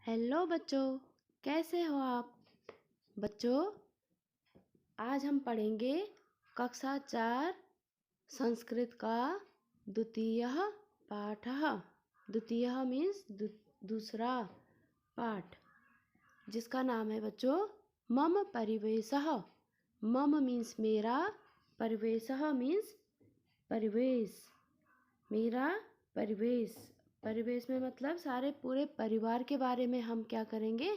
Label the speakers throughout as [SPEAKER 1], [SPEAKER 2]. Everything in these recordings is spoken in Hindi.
[SPEAKER 1] हेलो बच्चों, कैसे हो आप? बच्चों, आज हम पढ़ेंगे कक्षा 4 संस्कृत का द्वितीय पाठ। द्वितीय मीन्स दूसरा पाठ, जिसका नाम है बच्चों मम परिवेशः। मम मीन्स मेरा, परिवेशः मीन्स परिवेश, मेरा परिवेश। परिवेश में मतलब सारे पूरे परिवार के बारे में हम क्या करेंगे,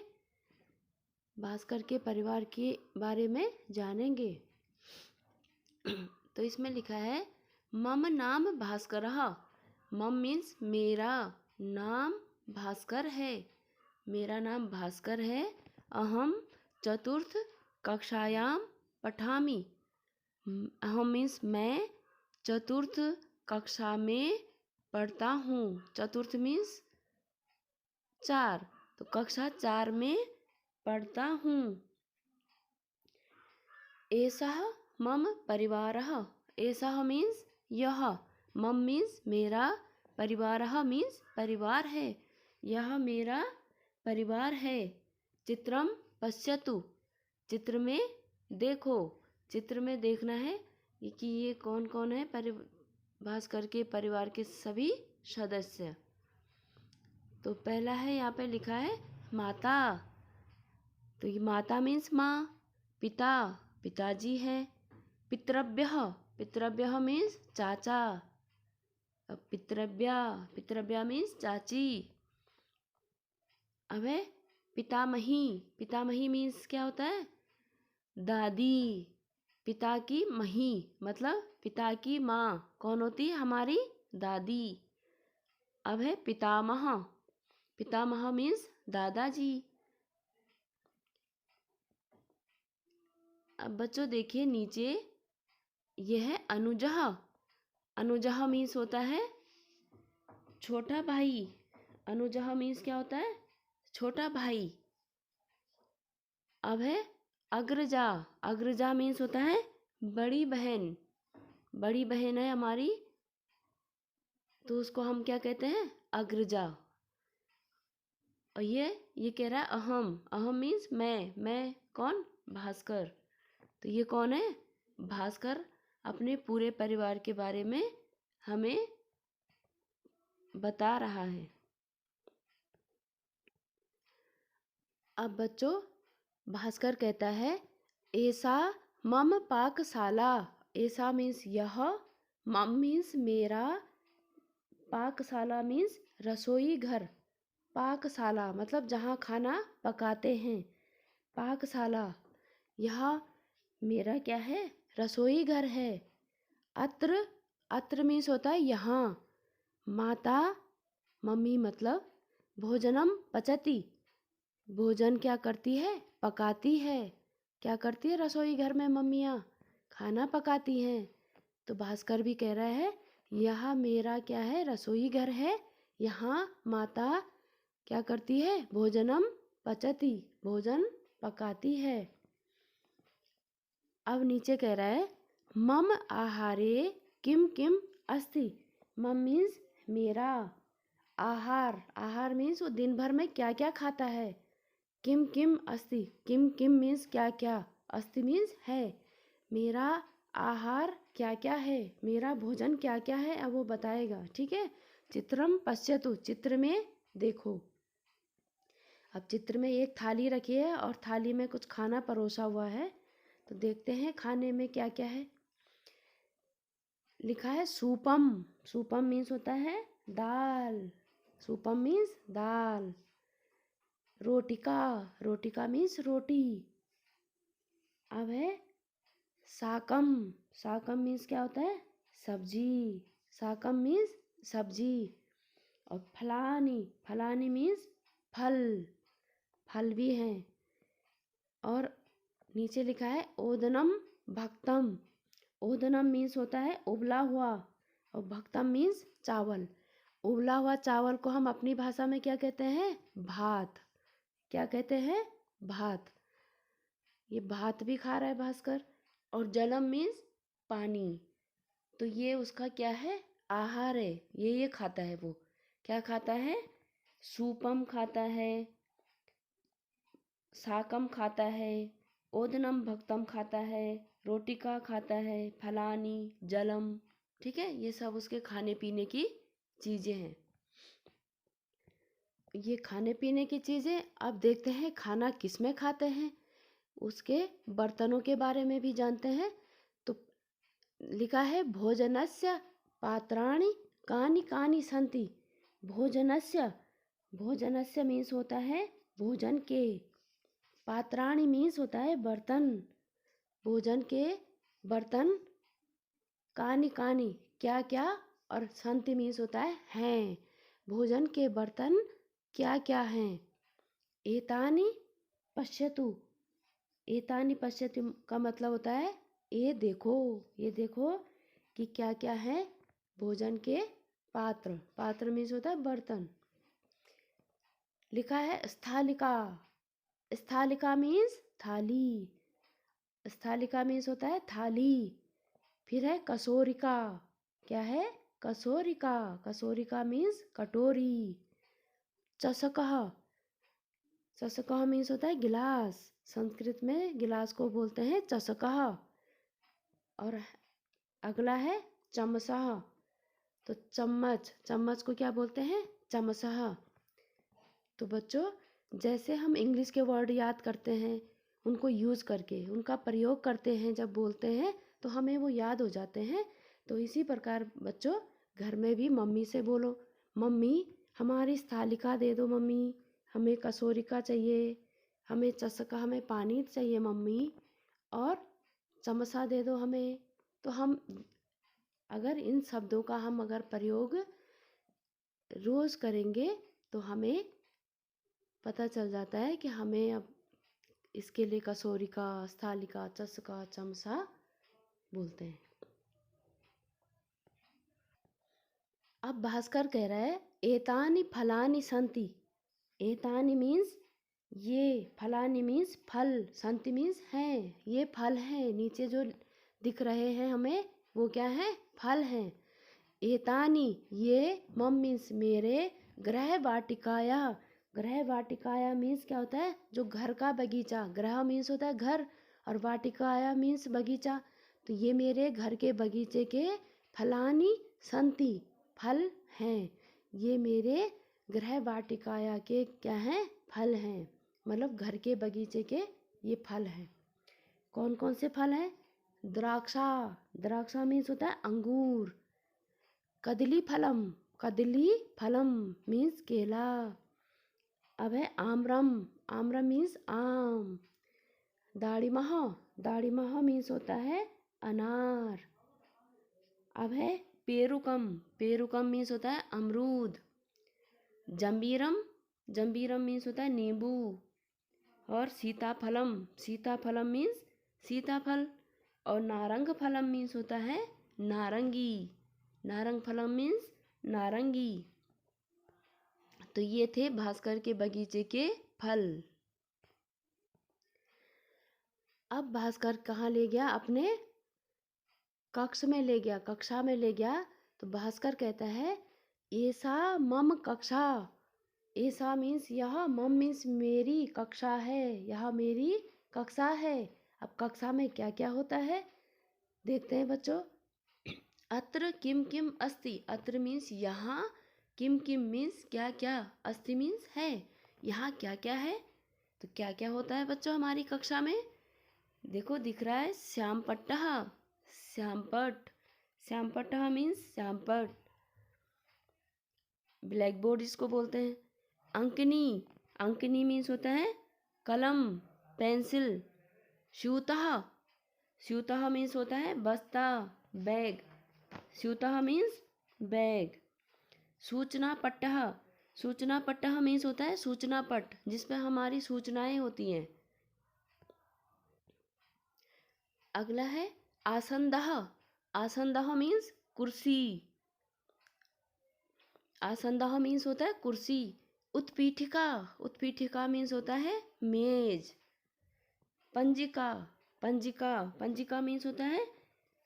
[SPEAKER 1] भास्कर के परिवार के बारे में जानेंगे। तो इसमें लिखा है मम नाम भास्करः। मम मीन्स मेरा, नाम भास्कर है, मेरा नाम भास्कर है। अहम चतुर्थ कक्षायां पठामि। अहम मीन्स मैं चतुर्थ कक्षा में पढ़ता हूँ। चतुर्थ मीन्स 4, तो कक्षा 4 में पढ़ता हूँ। एषः मम परिवारः। एषः मीन्स यह, मम मीन्स मेरा, परिवारः मीन्स परिवार है, यह मेरा परिवार है। चित्रम पश्यतु। चित्र में देखो। चित्र में देखना है कि ये कौन कौन है भास्कर के परिवार के सभी सदस्य। तो पहला है, यहाँ पे लिखा है माता। तो ये माता मीन्स माँ। पिता, पिताजी है। पितृव्यः, पितृव्यः मीन्स चाचा। पितृव्या, पितृव्या मीन्स चाची। अब है पितामही। पितामही मीन्स क्या होता है? दादी। पिता की मही मतलब पिता की माँ कौन होती है? हमारी दादी। अब है पितामह। पितामह मीन्स दादाजी। अब बच्चों देखिए नीचे, यह है अनुजः। अनुजः मीन्स होता है छोटा भाई। अनुजः मीन्स क्या होता है? छोटा भाई। अब है अग्रजा। अग्रजा मीन्स होता है बड़ी बहन। बड़ी बहन है हमारी, तो उसको हम क्या कहते हैं? अग्रजा। और ये कह रहा है अहम। अहम मीन्स मैं कौन? भास्कर। तो ये कौन है? भास्कर अपने पूरे परिवार के बारे में हमें बता रहा है। अब बच्चों भास्कर कहता है ऐसा मम पाकशाला। ऐसा मीन्स यह, मम मीन्स मेरा, पाकशाला मीन्स रसोई घर। पाकशाला मतलब जहाँ खाना पकाते हैं, पाकशाला। यह मेरा क्या है? रसोई घर है। अत्र, अत्र मीन्स होता है यहाँ। माता, मम्मी मतलब भोजनम पचती। भोजन क्या करती है? पकाती है। क्या करती है? रसोई घर में मम्मियाँ खाना पकाती हैं। तो भास्कर भी कह रहा है यह मेरा क्या है? रसोई घर है। यहाँ माता क्या करती है? भोजनम पचती, भोजन पकाती है। अब नीचे कह रहा है मम आहारे किम किम अस्ति। मम मीन्स मेरा, आहार, आहार मीन्स वो दिन भर में क्या क्या खाता है। किम किम अस्ति, किम किम मीन्स क्या क्या, अस्ति मीन्स है। मेरा आहार क्या क्या है, मेरा भोजन क्या क्या है, अब वो बताएगा। ठीक है। चित्रम पश्यतु, चित्र में देखो। अब चित्र में एक थाली रखी है और थाली में कुछ खाना परोसा हुआ है। तो देखते हैं खाने में क्या क्या है। लिखा है सूपम। सूपम मीन्स होता है दाल। सूपम मीन्स दाल। रोटिका, रोटिका मीन्स रोटी। अब है साकम। साकम मीन्स क्या होता है? सब्जी। साकम मीन्स सब्जी। और फलानी, फलानी मीन्स फल, फल भी हैं। और नीचे लिखा है ओदनम भक्तम। ओदनम मीन्स होता है उबला हुआ, और भक्तम मीन्स चावल। उबला हुआ चावल को हम अपनी भाषा में क्या कहते हैं? भात। क्या कहते हैं? भात। ये भात भी खा रहा है भास्कर। और जलम मीन्स पानी। तो ये उसका क्या है? आहार है। ये खाता है। वो क्या खाता है? सूपम खाता है, शाकम खाता है, ओदनम भक्तम खाता है, रोटिका खाता है, फलानी, जलम। ठीक है, ये सब उसके खाने पीने की चीज़ें हैं। ये खाने पीने की चीज़ें। अब देखते हैं खाना किस में खाते हैं, उसके बर्तनों के बारे में भी जानते हैं। तो लिखा है भोजनस्य पात्राणि कानि कानि सन्ति। भोजनस्य, भोजनस्य मीन्स होता है भोजन के, पात्राणि मीन्स होता है बर्तन, भोजन के बर्तन, कानि कानि क्या क्या, और सन्ति मीन्स होता है हैं। भोजन के बर्तन क्या क्या हैं। एतानि पश्यतु, एतानि पश्यतु का मतलब होता है ये देखो, ये देखो कि क्या क्या है भोजन के पात्र। पात्र मीन्स होता है बर्तन। लिखा है स्थालिका, स्थालिका मीन्स थाली, स्थालिका मीन्स होता है थाली। फिर है कसोरिका, क्या है कसोरिका, कसोरिका मीन्स कटोरी। चषकः, चषकः मीन्स होता है गिलास, संस्कृत में गिलास को बोलते हैं चषकः। और अगला है चमसः, तो चम्मच, चम्मच को क्या बोलते हैं चमसः। तो बच्चों, जैसे हम इंग्लिश के वर्ड याद करते हैं, उनको यूज़ करके उनका प्रयोग करते हैं, जब बोलते हैं तो हमें वो याद हो जाते हैं। तो इसी प्रकार बच्चों, घर में भी मम्मी से बोलो, मम्मी हमारी थालिका दे दो, मम्मी हमें कसोरिका चाहिए, हमें चस्का, हमें पानी चाहिए मम्मी, और चमचा दे दो हमें। तो हम अगर इन शब्दों का हम अगर प्रयोग रोज़ करेंगे तो हमें पता चल जाता है कि हमें अब इसके लिए कसोरिका, स्थालिका, चस्का, चमचा बोलते हैं। अब भास्कर कह रहा है एतानि फलानि सन्ति। एतानि मीन्स ये, फलानि मीन्स फल, सन्ति मीन्स हैं, ये फल हैं। नीचे जो दिख रहे हैं हमें वो क्या है, फल हैं। एतानि ये, मम मीन्स मेरे, गृह वाटिकाया, गृह वाटिकाया मीन्स क्या होता है जो घर का बगीचा, गृह मीन्स होता है घर और वाटिकाया मीन्स बगीचा। तो ये मेरे घर के बगीचे के फलानी संति, फल हैं। ये मेरे गृह वाटिकाया के क्या हैं, फल हैं, मतलब घर के बगीचे के ये फल हैं। कौन कौन से फल हैं, द्राक्षा, द्राक्षा मीन्स होता है अंगूर। कदली फलम, कदली फलम मीन्स केला। अब है आम्रम, आम्रम मीन्स आम। दाड़िमह, दाड़िमह मीन्स होता है अनार। अब है पेरुकम, पेरुकम मीन्स होता है अमरूद। जंबीरम, जंबीरम मीन्स होता है नींबू। और सीताफलम, सीताफलम मीन्स सीताफल। और नारंग फलम मीन्स होता है नारंगी, नारंग फलम मीन्स नारंगी। तो ये थे भास्कर के बगीचे के फल। अब भास्कर कहाँ ले गया, अपने कक्ष में ले गया, कक्षा में ले गया। तो भास्कर कहता है ऐसा मम कक्षा, ऐसा मीन्स यह, मम मीन्स मेरी, कक्षा है यह मेरी कक्षा है। अब कक्षा में क्या क्या होता है देखते हैं बच्चों। अत्र किम किम अस्ति, अत्र मीन्स यहाँ, किम किम मीन्स क्या क्या, अस्ति मीन्स है, यहाँ क्या क्या है। तो क्या क्या होता है बच्चों हमारी कक्षा में, देखो दिख रहा है श्यामपट्टः, श्यामपट्ट, श्यामपट्टः मीन्स श्यामपट्ट, ब्लैक बोर्ड इसको बोलते हैं। अंकनी, अंकनी मीन्स होता है कलम, पेंसिल। स्यूतः, स्यूतः मीन्स होता है बस्ता, बैग, स्यूतः मीन्स बैग। सूचना पट्टः, सूचना पट्टः मीन्स होता है सूचना पट, जिसपे हमारी सूचनाएं होती हैं। अगला है आसंदः, आसंदः मीन्स कुर्सी, आसंदः मीन्स होता है कुर्सी। उत्पीठिका, उत्पीठिका मीन्स होता है मेज। पंजिका, पंजिका, पंजिका मीन्स होता है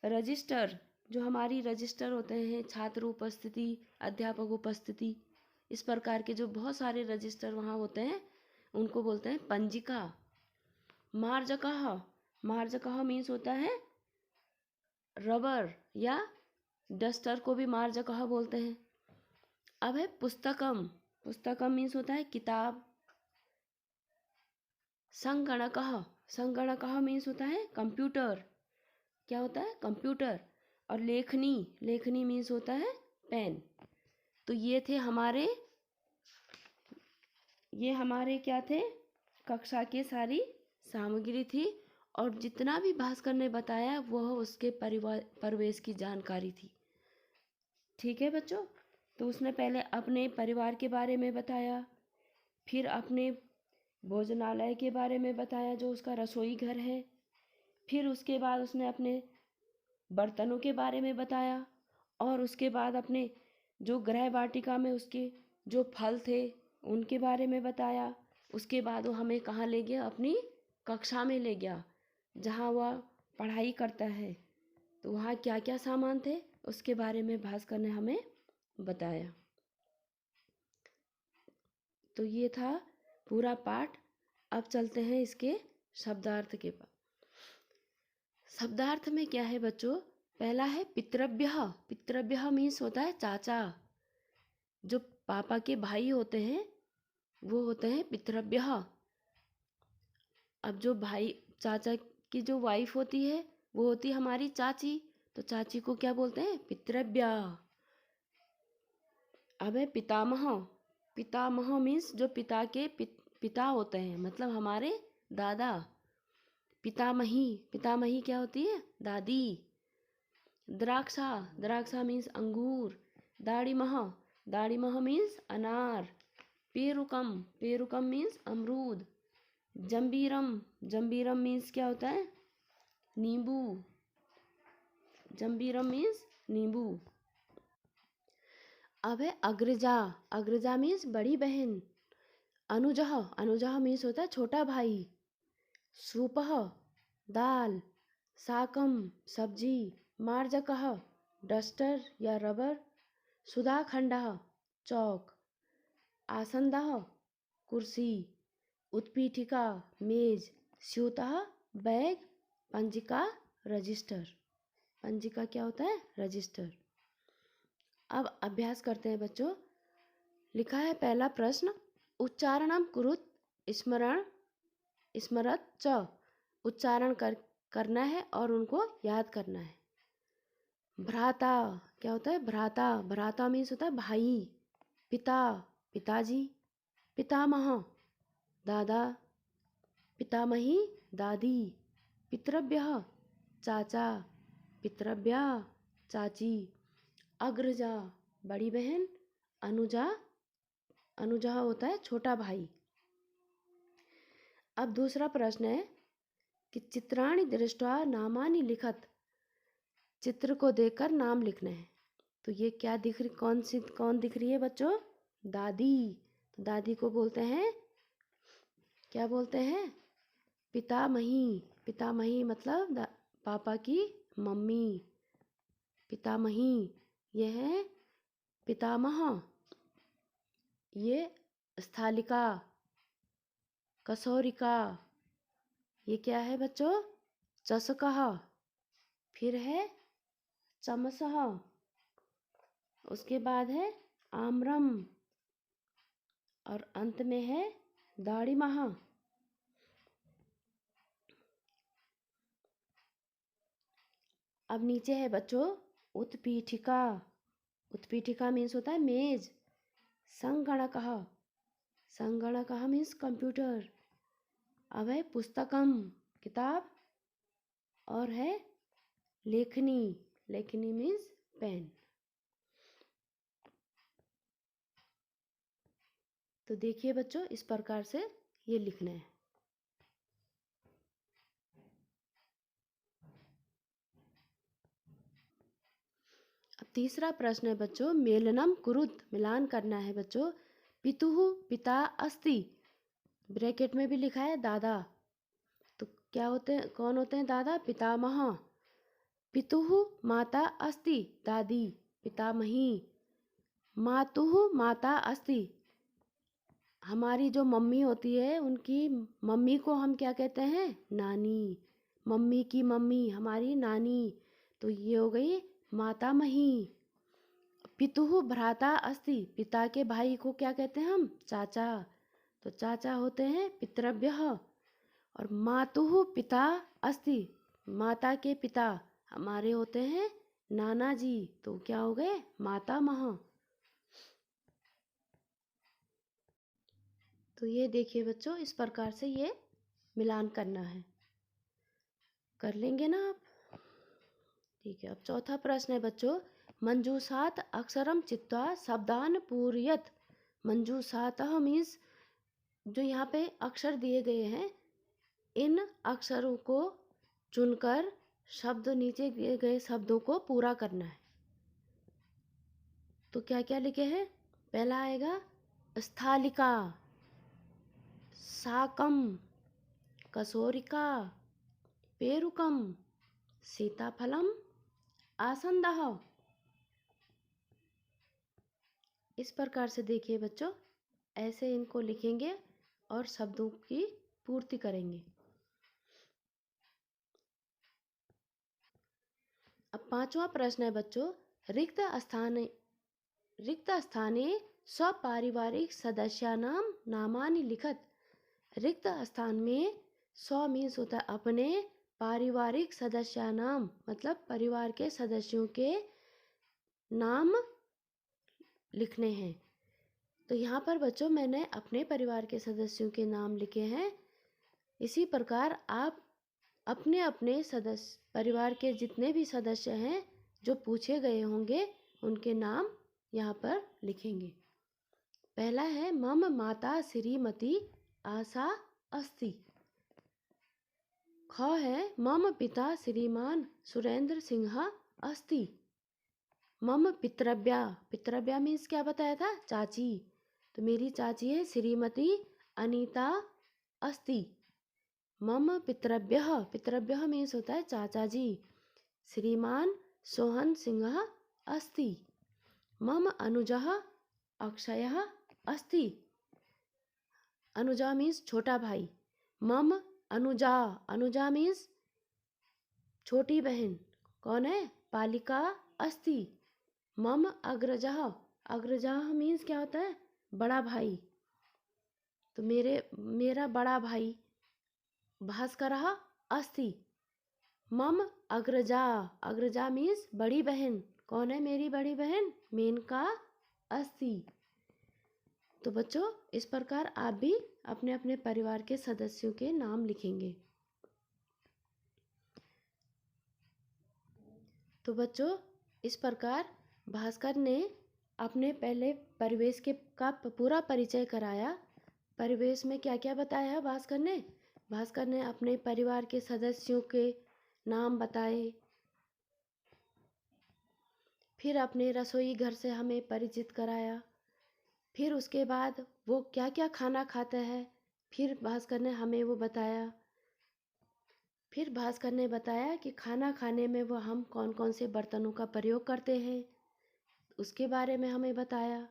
[SPEAKER 1] रजिस्टर, जो हमारी रजिस्टर होते हैं, छात्र उपस्थिति, अध्यापक उपस्थिति, इस प्रकार के जो बहुत सारे रजिस्टर वहाँ होते हैं उनको बोलते हैं पंजिका। मार्जकः, मार्जकः मीन्स होता है रबर या डस्टर को भी मार्जकः बोलते हैं। अब है पुस्तकम, पुस्तकम मीन्स होता है किताब। संगणकः, संगणकः मीन्स होता है कंप्यूटर। क्या होता है? कंप्यूटर। और लेखनी, लेखनी मीन्स होता है पेन। तो ये हमारे क्या थे? कक्षा के सारी सामग्री थी। और जितना भी भास्कर ने बताया वह उसके परिवेश की जानकारी थी। ठीक है बच्चों। तो उसने पहले अपने परिवार के बारे में बताया, फिर अपने भोजनालय के बारे में बताया जो उसका रसोई घर है, फिर उसके बाद उसने अपने बर्तनों के बारे में बताया, और उसके बाद अपने जो गृह वाटिका में उसके जो फल थे उनके बारे में बताया। उसके बाद वो हमें कहाँ ले गया? अपनी कक्षा में ले गया जहाँ वह पढ़ाई करता है। तो वहाँ क्या क्या सामान थे उसके बारे में भास्कर ने हमें बताया। तो ये था पूरा पाठ। अब चलते हैं इसके शब्दार्थ के पास। शब्दार्थ में क्या है बच्चों? पहला है पितृभ्यः। पितृभ्यः मीन्स होता है चाचा। जो पापा के भाई होते हैं वो होते हैं पितृभ्यः। अब जो भाई चाचा की जो वाइफ होती है वो होती है हमारी चाची। तो चाची को क्या बोलते हैं? पितृभ्या। अब है पितामह। पितामह मीन्स जो पिता के पिता होते हैं, मतलब हमारे दादा। पितामही, पितामही क्या होती है? दादी। द्राक्षा, द्राक्षा मीन्स अंगूर। दाड़ीमह, दाड़ीमह मीन्स अनार। पेरुकम, पेरुकम मीन्स अमरूद। जंबीरम, जंबीरम मीन्स क्या होता है? नींबू। जंबीरम मीन्स नींबू। अब है अग्रजा। अग्रजा मीन्स बड़ी बहन। अनुजः, अनुजः मीन्स होता है छोटा भाई। सूपः दाल। साकम सब्जी। मार्जकः डस्टर या रबर। सुधाखंडः चौक। आसन्दः कुर्सी। उत्पीठिका मेज। स्यूतः बैग। पंजिका रजिस्टर। पंजिका क्या होता है? रजिस्टर। अब अभ्यास करते हैं बच्चों। लिखा है पहला प्रश्न, उच्चारणम कुरुत स्मरण स्मरत च। उच्चारण करना है और उनको याद करना है। भ्राता क्या होता है? भ्राता, भ्राता मीन्स होता है भाई। पिता, पिताजी। पितामह दादा। पितामही दादी। पितृभ्यः चाचा। पितृभ्या चाची। अग्रजा बड़ी बहन। अनुजा, अनुजा होता है छोटा भाई। अब दूसरा प्रश्न है कि चित्राणि दृष्ट्वा नामानि लिखत। चित्र को देखकर नाम लिखना है। तो ये क्या दिख रही, कौन दिख रही है बच्चों? दादी। तो दादी को बोलते हैं, क्या बोलते हैं? पितामही। पितामही मतलब पापा की मम्मी। पितामही। ये है पितामह। ये स्थालिका, कसौरिका। ये क्या है बच्चों? चषकः। फिर है चमसः। उसके बाद है आम्रम। और अंत में है दाड़ीमः। अब नीचे है बच्चों उत्पीठिका। उत्पीठिका मीन्स होता है मेज। संगणकः, संगणकः मीन्स कंप्यूटर। अब है पुस्तकम किताब। और है लेखनी, लेखनी मीन्स पेन। तो देखिए बच्चों इस प्रकार से ये लिखना है। अब तीसरा प्रश्न है बच्चों, मेलनम कुरुत। मिलान करना है बच्चों। पितुः पिता अस्ति। ब्रैकेट में भी लिखा है दादा। तो क्या होते हैं, कौन होते हैं दादा? पितामह। पितुः माता अस्ति दादी, पितामही। मातुः माता अस्ति हमारी जो मम्मी होती है उनकी मम्मी को हम क्या कहते हैं? नानी। मम्मी की मम्मी हमारी नानी। तो ये हो गई मातामही। पितुः भ्राता अस्ति, पिता के भाई को क्या कहते हैं हम? चाचा। तो चाचा होते हैं पितृभ्यः। और मातुः पिता अस्ति, माता के पिता हमारे होते हैं नाना जी। तो क्या हो गए? मातामह। तो ये देखिए बच्चों, इस प्रकार से ये मिलान करना है। कर लेंगे ना आप? ठीक है। अब चौथा प्रश्न है बच्चों, मंजूषात अक्षरम चित्वा शब्दान पूरयत। मंजूषातः मीन्स जो यहाँ पे अक्षर दिए गए हैं, इन अक्षरों को चुनकर शब्द, नीचे दिए गए शब्दों को पूरा करना है। तो क्या क्या लिखे हैं? पहला आएगा स्थालिका, साकम, कसोरिका, पेरुकम, सीताफलम, आसंदः। इस प्रकार से देखिए बच्चों, ऐसे इनको लिखेंगे और शब्दों की पूर्ति करेंगे। अब पांचवा प्रश्न है बच्चों, रिक्त स्थाने स्वपारिवारिक सदस्यानां नामानि लिखत। रिक्त स्थान में स्व मीन्स होता है अपने, पारिवारिक सदस्यानाम मतलब परिवार के सदस्यों के नाम लिखने हैं। तो यहाँ पर बच्चों मैंने अपने परिवार के सदस्यों के नाम लिखे हैं। इसी प्रकार आप अपने अपने सदस्य, परिवार के जितने भी सदस्य हैं जो पूछे गए होंगे, उनके नाम यहाँ पर लिखेंगे। पहला है मम माता श्रीमती आशा अस्ति। ख है मम पिता श्रीमान सुरेंद्र सिंह अस्ति। मम पितृव्या, पितृव्या मीन्स क्या बताया था? चाची। तो मेरी चाची है श्रीमती अनीता अस्ति। मम पितृव्यः, पितृव्यः मीन्स होता है चाचा जी, श्रीमान सोहन सिंह अस्ति। मम अनुजः अक्षयः अस्ति। अनुजा मीन्स छोटा भाई। मम अनुजा, अनुजा मीन्स छोटी बहन। कौन है? पालिका अस्ति। मम अग्रजः, अग्रजः मीन्स क्या होता है? बड़ा भाई। तो मेरा बड़ा भाई भास्करः अस्ति। मम अग्रजा, अग्रजा मीन्स बड़ी बहन। कौन है मेरी बड़ी बहन? मेनका अस्ति। तो बच्चों इस प्रकार आप भी अपने अपने परिवार के सदस्यों के नाम लिखेंगे। तो बच्चों इस प्रकार भास्कर ने अपने पहले परिवेश के का पूरा परिचय कराया। परिवेश में क्या क्या बताया है भास्कर ने? भास्कर ने अपने परिवार के सदस्यों के नाम बताए। फिर अपने रसोई घर से हमें परिचित कराया। फिर उसके बाद वो क्या क्या खाना खाता है, फिर भास्कर ने हमें वो बताया। फिर भास्कर ने बताया कि खाना खाने में वो हम कौन कौन से बर्तनों का प्रयोग करते हैं, उसके बारे में हमें बताया।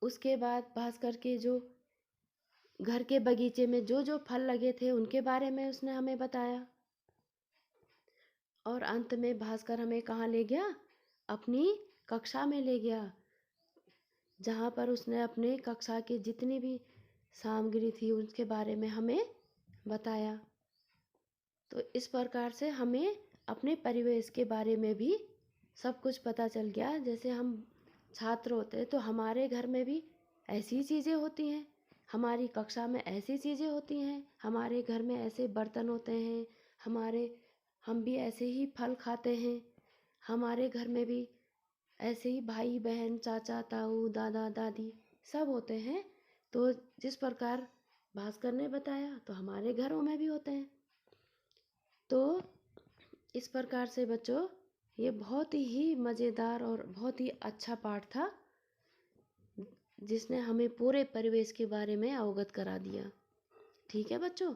[SPEAKER 1] उसके बाद भास्कर के जो घर के बगीचे में जो जो फल लगे थे उनके बारे में उसने हमें बताया। और अंत में भास्कर हमें कहाँ ले गया? अपनी कक्षा में ले गया, जहाँ पर उसने अपने कक्षा की जितनी भी सामग्री थी उसके बारे में हमें बताया। तो इस प्रकार से हमें अपने परिवेश के बारे में भी सब कुछ पता चल गया। जैसे हम छात्र होते हैं तो हमारे घर में भी ऐसी चीज़ें होती हैं, हमारी कक्षा में ऐसी चीज़ें होती हैं, हमारे घर में ऐसे बर्तन होते हैं, हम भी ऐसे ही फल खाते हैं, हमारे घर में भी ऐसे ही भाई बहन चाचा ताऊ दादा दादी सब होते हैं। तो जिस प्रकार भास्कर ने बताया तो हमारे घरों में भी होते हैं। तो इस प्रकार से बच्चों ये बहुत ही मज़ेदार और बहुत ही अच्छा पाठ था, जिसने हमें पूरे परिवेश के बारे में अवगत करा दिया। ठीक है बच्चों।